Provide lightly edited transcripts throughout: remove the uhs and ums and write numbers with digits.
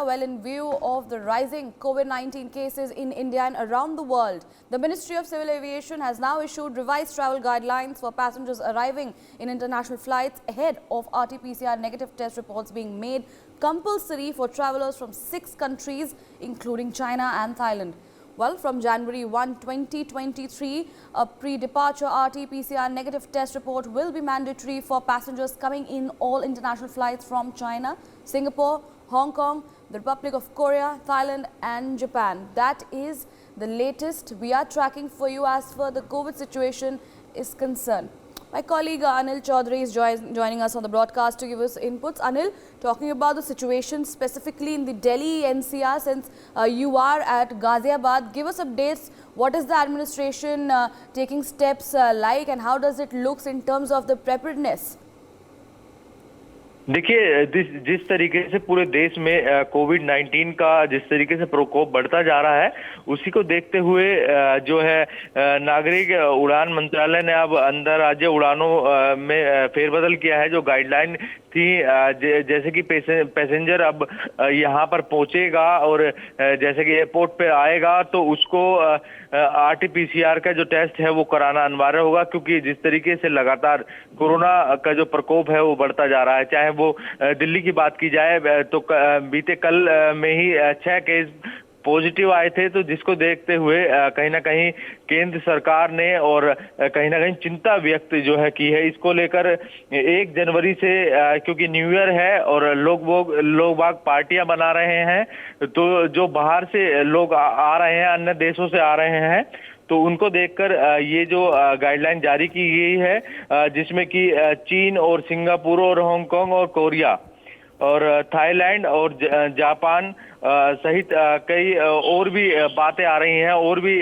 Well, in view of the rising COVID-19 cases in India and around the world, the Ministry of Civil Aviation has now issued revised travel guidelines for passengers arriving in international flights ahead of RT-PCR negative test reports being made compulsory for travellers from 6 countries, including China and Thailand. Well, from January 1, 2023, a pre-departure RT-PCR negative test report will be mandatory for passengers coming in all international flights from China, Singapore, Hong Kong, the Republic of Korea, Thailand and Japan. That is the latest we are tracking for you as far as the COVID situation is concerned. My colleague Anil Chaudhary is joining us on the broadcast to give us inputs. Anil, talking about the situation specifically in the Delhi NCR, since you are at Ghaziabad, give us updates. What is the administration taking steps like, and how does it look in terms of the preparedness? देखिए, जिस तरीके से पूरे देश में कोविड-19 का जिस तरीके से प्रकोप बढ़ता जा रहा है, उसी को देखते हुए जो है नागरिक उड़ान मंत्रालय ने अब अंतर राज्य उड़ानों में फेरबदल किया है। जो गाइडलाइन थी, जैसे कि पैसेंजर अब यहाँ पर पहुंचेगा और जैसे कि एयरपोर्ट पे आएगा तो उसको RT-PCR का जो टेस्ट है वो कराना अनिवार्य होगा, क्योंकि जिस तरीके से लगातार कोरोना का जो प्रकोप है वो बढ़ता जा रहा है। चाहे वो दिल्ली की बात की जाए तो बीते कल में ही 6 केस पॉजिटिव आए थे, तो जिसको देखते हुए कहीं ना कहीं केंद्र सरकार ने और कहीं ना कहीं चिंता व्यक्त जो है की है। इसको लेकर 1 जनवरी से, क्योंकि न्यू ईयर है और लोग बाग पार्टियां बना रहे हैं, तो जो बाहर से लोग आ रहे हैं, अन्य देशों से आ रहे हैं, तो उनको देखकर ये जो गाइडलाइन जारी की गई है, जिसमें कि चीन और सिंगापुर और हांगकांग और कोरिया और थाईलैंड और जापान सहित कई और भी बातें आ रही हैं, और भी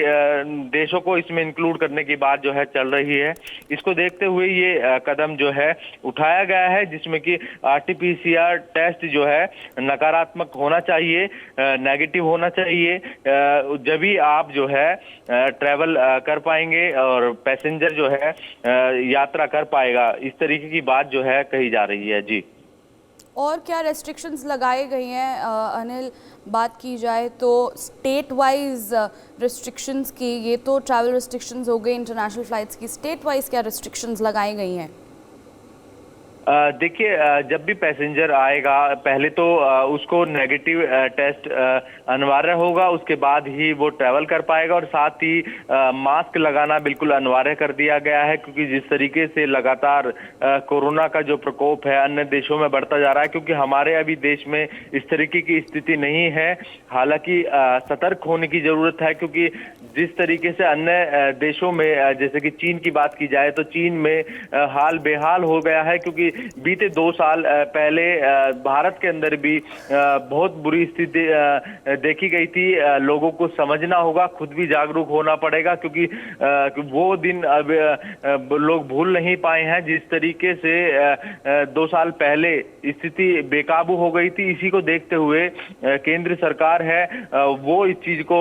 देशों को इसमें इंक्लूड करने की बात जो है चल रही है। इसको देखते हुए ये कदम जो है उठाया गया है, जिसमें कि RT-PCR टेस्ट जो है नकारात्मक होना चाहिए, नेगेटिव होना चाहिए, जब भी आप जो है ट्रैवल कर पाएंगे और पैसेंजर जो है यात्रा कर पाएगा। इस तरीके की बात जो है कही जा रही है। जी, और क्या रेस्ट्रिक्शंस लगाई गई हैं अनिल? बात की जाए तो स्टेट वाइज रेस्ट्रिक्शंस की, ये तो ट्रैवल रेस्ट्रिक्शंस हो गई इंटरनेशनल फ्लाइट्स की, स्टेट वाइज क्या रेस्ट्रिक्शंस लगाई गई हैं? देखिए, जब भी पैसेंजर आएगा पहले तो उसको नेगेटिव टेस्ट अनिवार्य होगा, उसके बाद ही वो ट्रैवल कर पाएगा, और साथ ही मास्क लगाना बिल्कुल अनिवार्य कर दिया गया है, क्योंकि जिस तरीके से लगातार कोरोना का जो प्रकोप है अन्य देशों में बढ़ता जा रहा है, क्योंकि हमारे अभी देश में इस तरीके की स्थिति नहीं है। हालांकि सतर्क होने की जरूरत है, क्योंकि जिस तरीके से अन्य देशों में, जैसे कि चीन की बात की जाए तो चीन में हाल बेहाल हो गया है, क्योंकि बीते 2 साल पहले भारत के अंदर भी बहुत बुरी स्थिति देखी गई थी। लोगों को समझना होगा, खुद भी जागरूक होना पड़ेगा, क्योंकि वो दिन अब लोग भूल नहीं पाए हैं। जिस तरीके से 2 साल पहले स्थिति बेकाबू हो गई थी, इसी को देखते हुए केंद्र सरकार है वो इस चीज को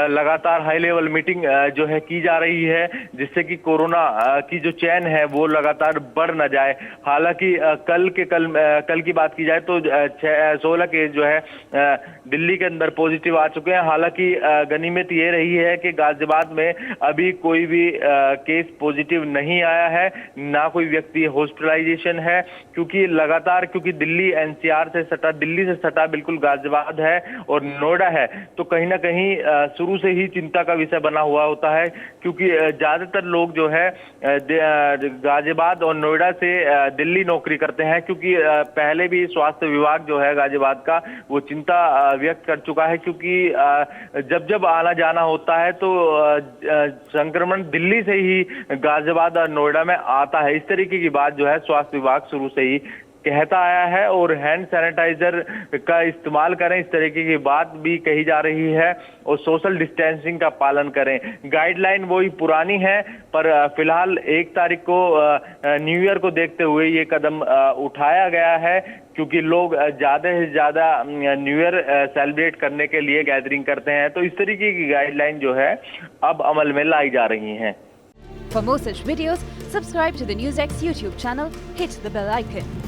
लगातार हाई लेवल मीटिंग जो है की जा रही है, जिससे कि कोरोना की जो चैन है वो लगातार बढ़ न जाए। हालांकि कल की बात की जाए तो 16 केस जो है दिल्ली के अंदर पॉजिटिव आ चुके हैं। हालांकि गनीमत ये रही है कि गाजियाबाद में अभी कोई भी केस पॉजिटिव नहीं आया है, ना कोई व्यक्ति हॉस्पिटलाइजेशन है, क्योंकि दिल्ली NCR से सटा, दिल्ली से सटा बिल्कुल गाजियाबाद है और नोएडा है, तो कहीं ना कहीं शुरू से ही चिंता का विषय बना हुआ होता है, क्योंकि ज्यादातर लोग जो है गाजियाबाद और नोएडा से दिल्ली नौकरी करते हैं, क्योंकि पहले भी स्वास्थ्य विभाग जो है गाजियाबाद का वो चिंता व्यक्त कर चुका है, क्योंकि जब आना जाना होता है तो संक्रमण दिल्ली से ही गाजियाबाद और नोएडा में आता है। इस तरीके की बात जो है स्वास्थ्य विभाग शुरू से ही कहता आया है, और हैंड सैनिटाइजर का इस्तेमाल करें, इस तरीके की बात भी कही जा रही है, और सोशल डिस्टेंसिंग का पालन करें। गाइडलाइन वही पुरानी है, पर फिलहाल 1 तारीख को न्यू ईयर को देखते हुए ये कदम उठाया गया है, क्योंकि लोग ज्यादा से ज्यादा न्यू ईयर सेलिब्रेट करने के लिए गैदरिंग करते हैं, तो इस तरीके की गाइडलाइन जो है अब अमल में लाई जा रही हैं। For more such videos, subscribe to the NewsX YouTube channel, hit the bell icon.